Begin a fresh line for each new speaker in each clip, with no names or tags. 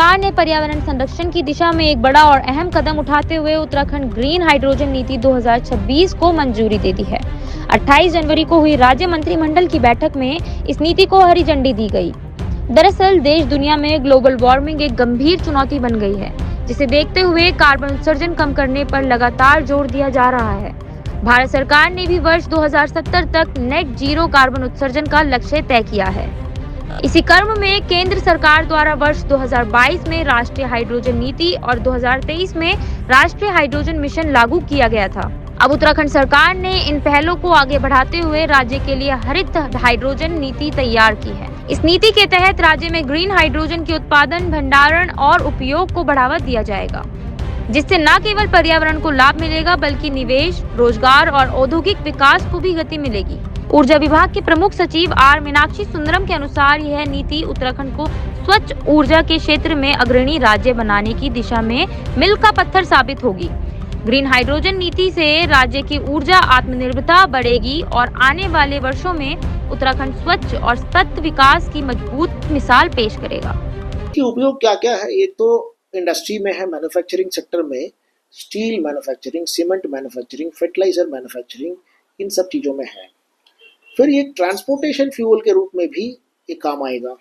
सरकार ने पर्यावरण संरक्षण की दिशा में एक बड़ा और अहम कदम उठाते हुए उत्तराखंड ग्रीन हाइड्रोजन नीति 2026 को मंजूरी दे दी है। 28 जनवरी को हुई राज्य मंत्रिमंडल की बैठक में इस नीति को हरी झंडी दी गई। दरअसल देश दुनिया में ग्लोबल वार्मिंग एक गंभीर चुनौती बन गई है, जिसे देखते हुए कार्बन उत्सर्जन कम करने पर लगातार जोर दिया जा रहा है। भारत सरकार ने भी वर्ष 2070 तक नेट जीरो कार्बन उत्सर्जन का लक्ष्य तय किया है। इसी क्रम में केंद्र सरकार द्वारा वर्ष 2022 में राष्ट्रीय हाइड्रोजन नीति और 2023 में राष्ट्रीय हाइड्रोजन मिशन लागू किया गया था। अब उत्तराखंड सरकार ने इन पहलों को आगे बढ़ाते हुए राज्य के लिए हरित हाइड्रोजन नीति तैयार की है। इस नीति के तहत राज्य में ग्रीन हाइड्रोजन के उत्पादन, भंडारण और उपयोग को बढ़ावा दिया जाएगा, जिससे न केवल पर्यावरण को लाभ मिलेगा बल्कि निवेश, रोजगार और औद्योगिक विकास को भी गति मिलेगी। ऊर्जा विभाग के प्रमुख सचिव आर मीनाक्षी सुंदरम के अनुसार यह नीति उत्तराखंड को स्वच्छ ऊर्जा के क्षेत्र में अग्रणी राज्य बनाने की दिशा में मील का पत्थर साबित होगी। ग्रीन हाइड्रोजन नीति से राज्य की ऊर्जा आत्मनिर्भरता बढ़ेगी और आने वाले वर्षों में उत्तराखंड स्वच्छ और सतत विकास की मजबूत मिसाल पेश करेगा।
कि उपयोग क्या क्या है? एक तो इंडस्ट्री में है, मैन्युफैक्चरिंग सेक्टर में steel manufacturing, cement manufacturing, fertilizer manufacturing, इन सब चीज़ों में है। फिर ये ट्रांसपोर्टेशन फ्यूल के रूप में भी ये काम आएगा।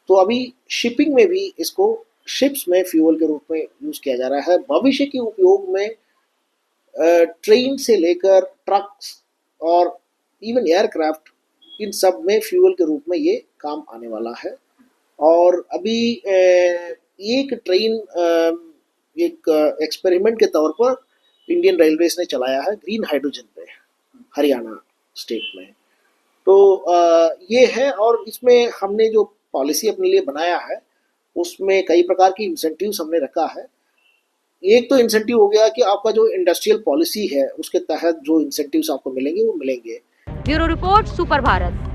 तो अभी शिपिंग में भी इसको शिप्स में फ्यूल के रूप में यूज़ किया जा रहा है। भविष्य के उपयोग में ट्रेन से लेकर ट्रक्स और इवन एयरक्राफ्ट, इन सब में फ्यूल के रूप में ये काम आने वाला है। और अभी एक ट्रेन एक एक्सपेरिमेंट के तौर पर इंडियन रेलवेज ने चलाया है ग्रीन हाइड्रोजन पे, हरियाणा स्टेट में। तो ये है, और इसमें हमने जो पॉलिसी अपने लिए बनाया है उसमें कई प्रकार की इंसेंटिव्स हमने रखा है। एक तो इंसेंटिव हो गया कि आपका जो इंडस्ट्रियल पॉलिसी है उसके तहत जो इंसेंटिव्स आपको मिलेंगे वो मिलेंगे।
Bureau report, super Bharat.